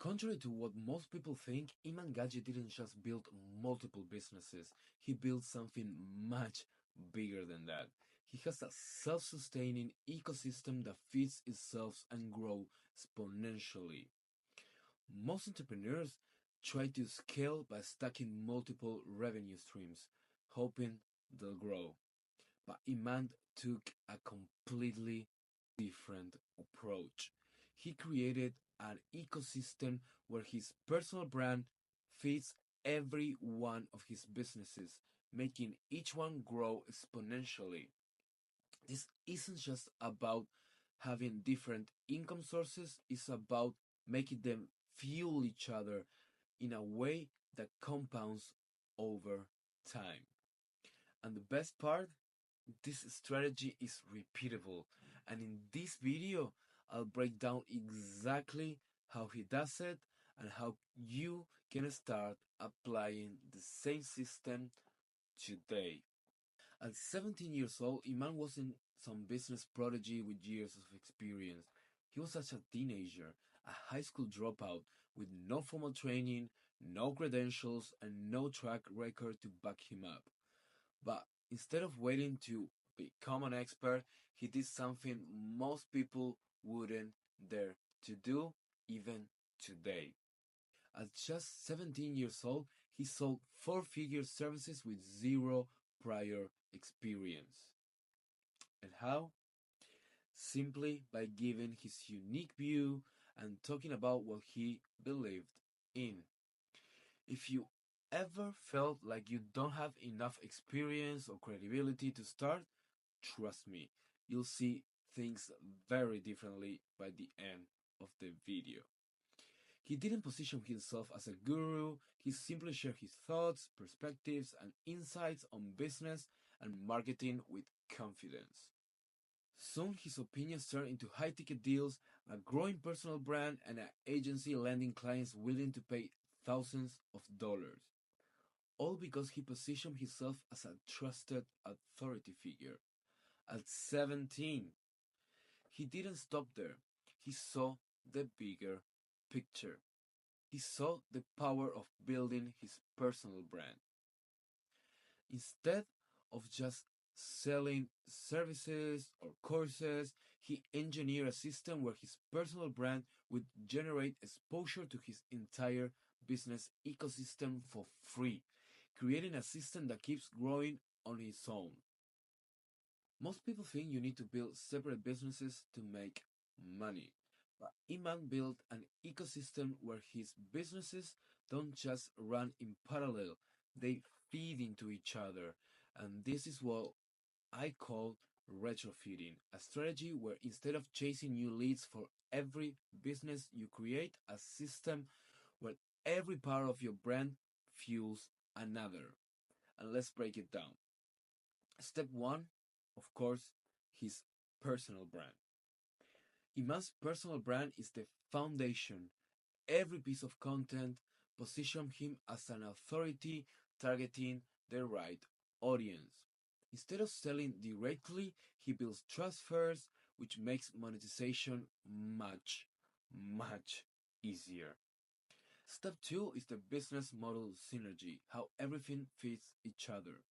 Contrary to what most people think, Iman Gadzhi didn't just build multiple businesses, he built something much bigger than that. He has a self sustaining ecosystem that feeds itself and grows exponentially. Most entrepreneurs try to scale by stacking multiple revenue streams, hoping they'll grow. But Iman took a completely different approach. He created an ecosystem where his personal brand fits every one of his businesses, making each one grow exponentially. This isn't just about having different income sources, it's about making them fuel each other in a way that compounds over time. And the best part, this strategy is repeatable. And in this video, I'll break down exactly how he does it and how you can start applying the same system today. At 17 years old, Iman wasn't some business prodigy with years of experience. He was such a teenager, a high school dropout with no formal training, no credentials, and no track record to back him up. But instead of waiting to become an expert, he did something most people wouldn't dare to do even today. At just 17 years old, he sold four-figure services with zero prior experience. And how? Simply by giving his unique view and talking about what he believed in. If you ever felt like you don't have enough experience or credibility to start, trust me, you'll see things very differently by the end of the video. He didn't position himself as a guru, he simply shared his thoughts, perspectives, and insights on business and marketing with confidence. Soon his opinions turned into high ticket deals, a growing personal brand, and an agency landing clients willing to pay thousands of dollars. All because he positioned himself as a trusted authority figure. At 17, he didn't stop there. He saw the bigger picture. He saw the power of building his personal brand. Instead of just selling services or courses, he engineered a system where his personal brand would generate exposure to his entire business ecosystem for free, creating a system that keeps growing on its own. Most people think you need to build separate businesses to make money. But Iman built an ecosystem where his businesses don't just run in parallel, they feed into each other. And this is what I call retrofitting, a strategy where instead of chasing new leads for every business you create, a system where every part of your brand fuels another. And let's break it down. Step one, of course, his personal brand. Iman's personal brand is the foundation. Every piece of content positions him as an authority targeting the right audience. Instead of selling directly, he builds trust first, which makes monetization much, much easier. Step two is the business model synergy, how everything fits each other.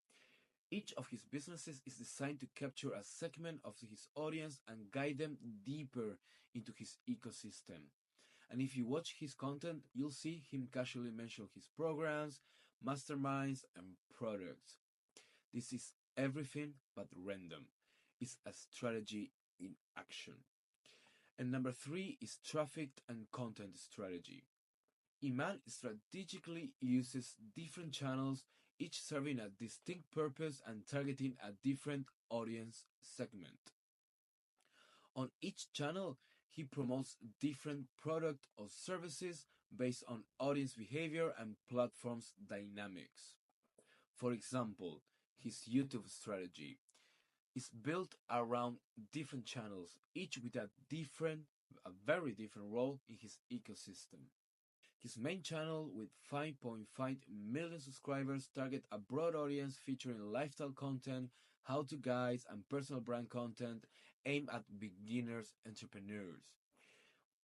Each of his businesses is designed to capture a segment of his audience and guide them deeper into his ecosystem. And if you watch his content, you'll see him casually mention his programs, masterminds, and products. This is everything but random. It's a strategy in action. And number three is traffic and content strategy. Iman strategically uses different channels, each serving a distinct purpose and targeting a different audience segment. On each channel, he promotes different product or services based on audience behavior and platform's dynamics. For example, his YouTube strategy is built around different channels, each with a very different role in his ecosystem. His main channel with 5.5 million subscribers target a broad audience featuring lifestyle content, how-to guides, and personal brand content aimed at beginners entrepreneurs.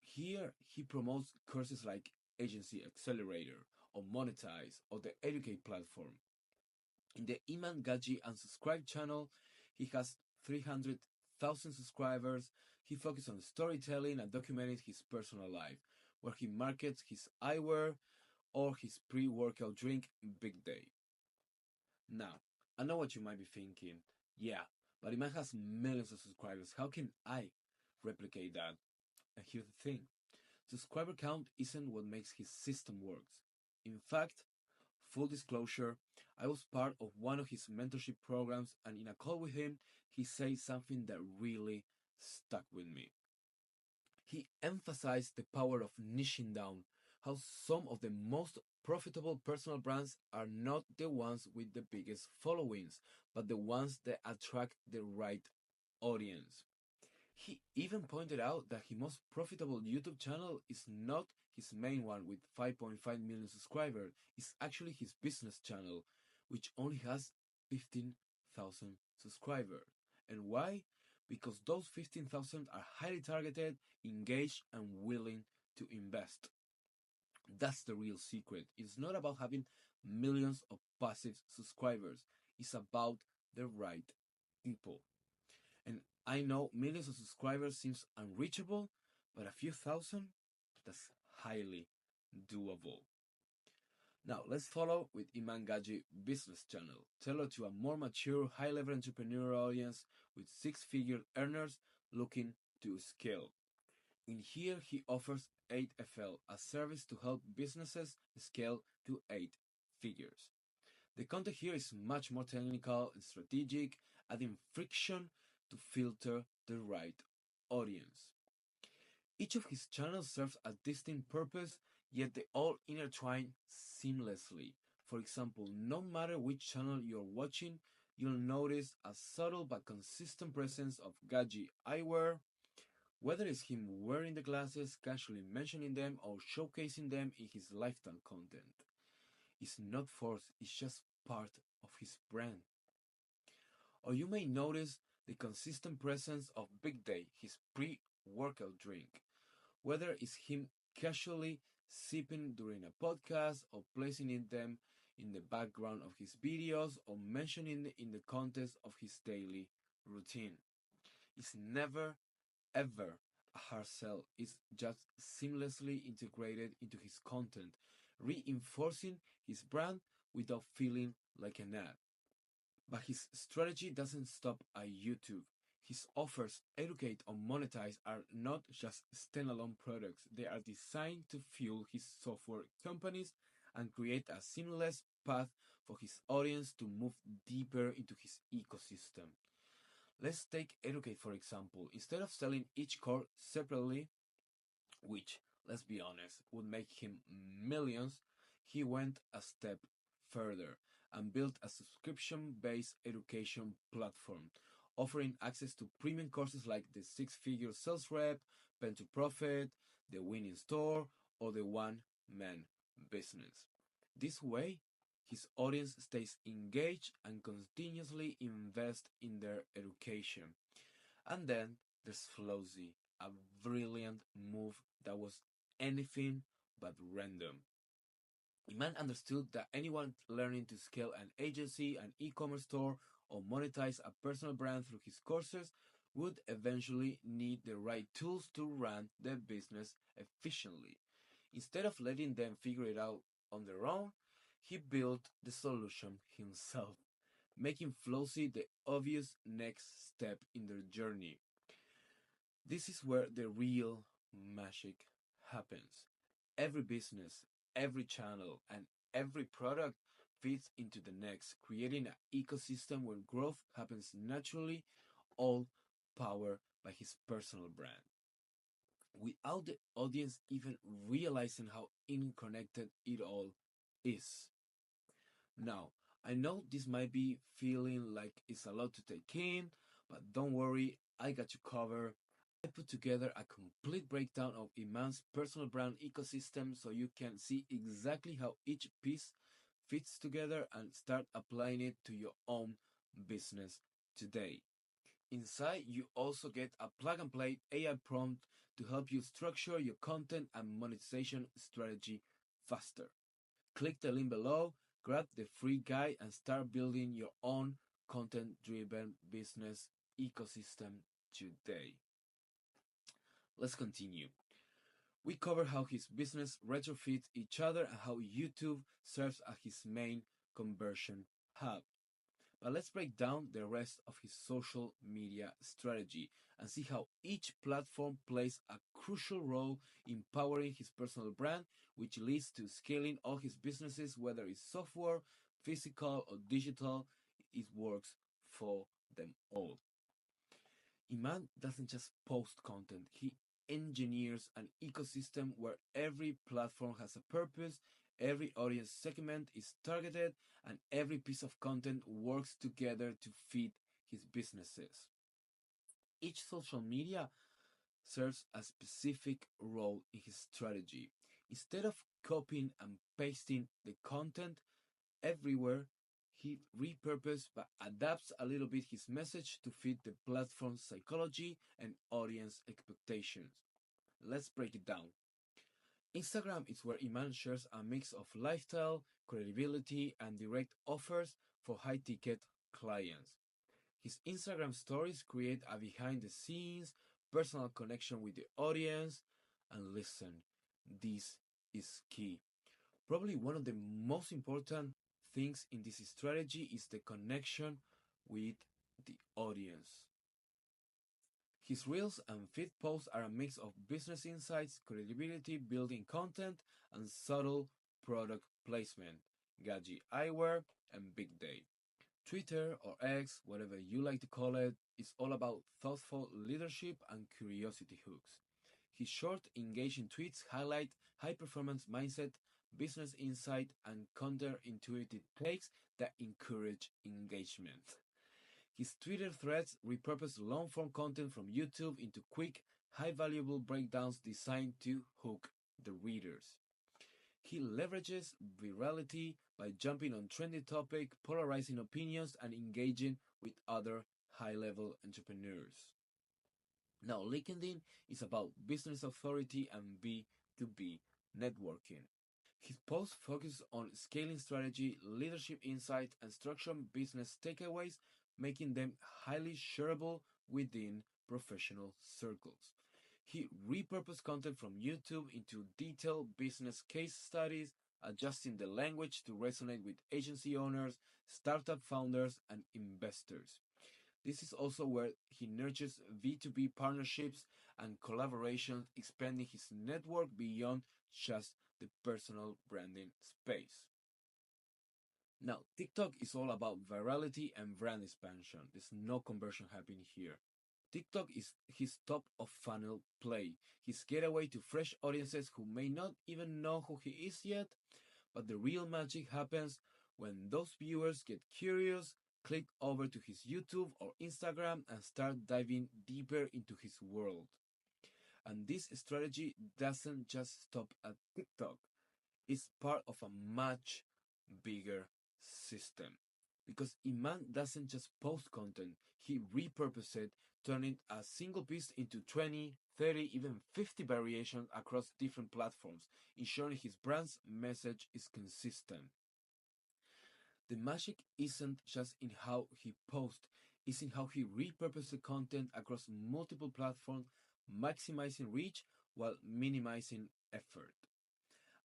Here he promotes courses like agency accelerator, or monetize, or the educate platform. In the Iman Gadzhi unsubscribed channel, he has 300,000 subscribers. He focuses on storytelling and documenting his personal life, where he markets his eyewear or his pre-workout drink Big Day. Now, I know what you might be thinking. Yeah, but Iman has millions of subscribers. How can I replicate that? And here's the thing. Subscriber count isn't what makes his system works. In fact, full disclosure, I was part of one of his mentorship programs, and in a call with him, he said something that really stuck with me. He emphasized the power of niching down, how some of the most profitable personal brands are not the ones with the biggest followings, but the ones that attract the right audience. He even pointed out that his most profitable YouTube channel is not his main one with 5.5 million subscribers, it's actually his business channel, which only has 15,000 subscribers. And why? Because those 15,000 are highly targeted, engaged, and willing to invest. That's the real secret. It's not about having millions of passive subscribers, it's about the right people. And I know millions of subscribers seems unreachable, but a few thousand, that's highly doable. Now let's follow with Iman Gadzhi business channel, tailored to a more mature, high-level entrepreneurial audience with six-figure earners looking to scale. In here, he offers 8FL, a service to help businesses scale to 8 figures. The content here is much more technical and strategic, adding friction to filter the right audience. Each of his channels serves a distinct purpose, yet they all intertwine seamlessly. For example, no matter which channel you're watching, you'll notice a subtle but consistent presence of Gadzhi eyewear, whether it's him wearing the glasses, casually mentioning them, or showcasing them in his lifestyle content. It's not forced, it's just part of his brand. Or you may notice the consistent presence of Big Day, his pre-workout drink, whether it's him casually sipping during a podcast or placing them in the background of his videos or mentioning it in the context of his daily routine. It's never ever a hard sell, it's just seamlessly integrated into his content, reinforcing his brand without feeling like an ad. But his strategy doesn't stop at YouTube. His offers, educate or monetize, are not just standalone products. They are designed to fuel his software companies and create a seamless path for his audience to move deeper into his ecosystem. Let's take Educate for example. Instead of selling each course separately, which, let's be honest, would make him millions, he went a step further and built a subscription-based education platform, offering access to premium courses like the six-figure sales rep, pen to profit, the winning store, or the one-man business. This way, his audience stays engaged and continuously invest in their education. And then there's Flozy, a brilliant move that was anything but random. Iman understood that anyone learning to scale an agency, an e-commerce store, or monetize a personal brand through his courses would eventually need the right tools to run their business efficiently. Instead of letting them figure it out on their own, he built the solution himself, making Flossy the obvious next step in their journey. This is where the real magic happens. Every business, every channel, and every product fits into the next, creating an ecosystem where growth happens naturally, all powered by his personal brand, without the audience even realizing how interconnected it all is. Now, I know this might be feeling like it's a lot to take in, but don't worry, I got you covered. I put together a complete breakdown of Iman's personal brand ecosystem so you can see exactly how each piece fits together and start applying it to your own business today. Inside, you also get a plug and play AI prompt to help you structure your content and monetization strategy faster. Click the link below, grab the free guide, and start building your own content driven business ecosystem today. Let's continue. We cover how his business retrofits each other and how YouTube serves as his main conversion hub. But let's break down the rest of his social media strategy and see how each platform plays a crucial role in powering his personal brand, which leads to scaling all his businesses, whether it's software, physical, or digital. It works for them all. Iman doesn't just post content, he engineers an ecosystem where every platform has a purpose, every audience segment is targeted, and every piece of content works together to feed his businesses. Each social media serves a specific role in his strategy. Instead of copying and pasting the content everywhere, he repurposes but adapts a little bit his message to fit the platform's psychology and audience expectations. Let's break it down. Instagram is where Iman shares a mix of lifestyle, credibility, and direct offers for high ticket clients. His Instagram stories create a behind the scenes, personal connection with the audience. And listen, this is key. Probably one of the most important things in this strategy is the connection with the audience. His reels and feed posts are a mix of business insights, credibility building content, and subtle product placement. Gadzhi eyewear and big day. Twitter or X, whatever you like to call it, is all about thoughtful leadership and curiosity hooks. His short, engaging tweets highlight high performance mindset, business insight, and counterintuitive takes that encourage engagement. His Twitter threads repurpose long form content from YouTube into quick, high valuable breakdowns designed to hook the readers. He leverages virality by jumping on trendy topics, polarizing opinions, and engaging with other high level entrepreneurs. Now, LinkedIn is about business authority and B2B networking. His posts focus on scaling strategy, leadership insight, and structured business takeaways, making them highly shareable within professional circles. He repurposed content from YouTube into detailed business case studies, adjusting the language to resonate with agency owners, startup founders, and investors. This is also where he nurtures B2B partnerships and collaborations, expanding his network beyond just the personal branding space. Now, TikTok is all about virality and brand expansion. There's no conversion happening here. TikTok is his top of funnel play, his getaway to fresh audiences who may not even know who he is yet, but the real magic happens when those viewers get curious, click over to his YouTube or Instagram, and start diving deeper into his world. And this strategy doesn't just stop at TikTok, it's part of a much bigger system. Because Iman doesn't just post content, he repurposes it, turning a single piece into 20, 30, even 50 variations across different platforms, ensuring his brand's message is consistent. The magic isn't just in how he posts, it's in how he repurposes the content across multiple platforms, maximizing reach while minimizing effort.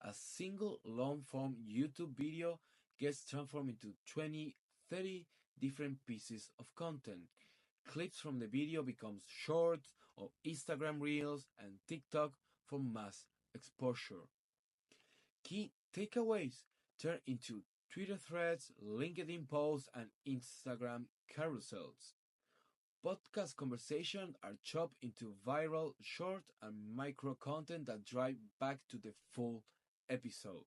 A single long form YouTube video gets transformed into 20, 30 different pieces of content. Clips from the video becomes shorts or Instagram reels and TikTok for mass exposure. Key takeaways turn into Twitter threads, LinkedIn posts, and Instagram carousels. Podcast conversations are chopped into viral, short, and micro content that drive back to the full episode.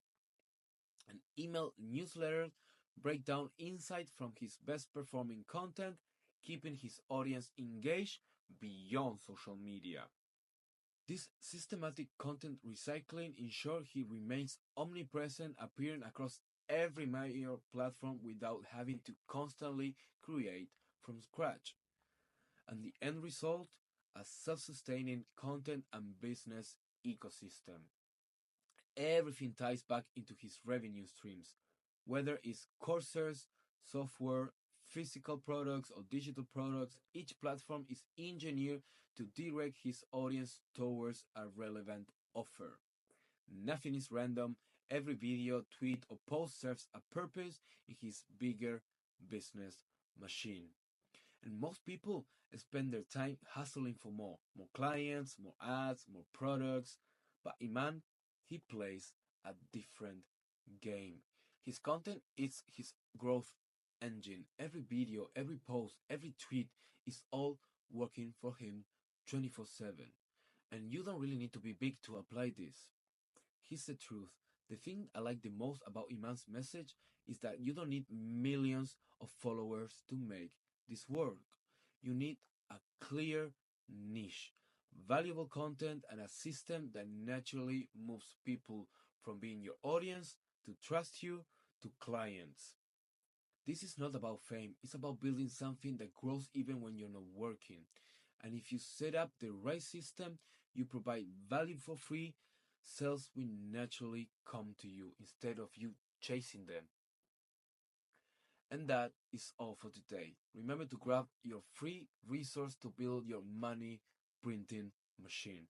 And email newsletters break down insight from his best performing content, keeping his audience engaged beyond social media. This systematic content recycling ensures he remains omnipresent, appearing across every major platform without having to constantly create from scratch. And the end result? A self sustaining content and business ecosystem. everything ties back into his revenue streams, whether it's courses, software, physical products, or digital products. Each platform is engineered to direct his audience towards a relevant offer. Nothing is random. Every video, tweet, or post serves a purpose in his bigger business machine. And most people spend their time hustling for more clients, more ads, more products. But Iman, he plays a different game. His content is his growth engine. Every video, every post, every tweet is all working for him 24/7. And you don't really need to be big to apply this. Here's the truth. The thing I like the most about Iman's message is that you don't need millions of followers to make this work. You need a clear niche, valuable content, and a system that naturally moves people from being your audience to trust you to clients. This is not about fame, it's about building something that grows even when you're not working. And if you set up the right system, you provide value for free, sales will naturally come to you instead of you chasing them. And that is all for today. Remember to grab your free resource to build your money printing machine.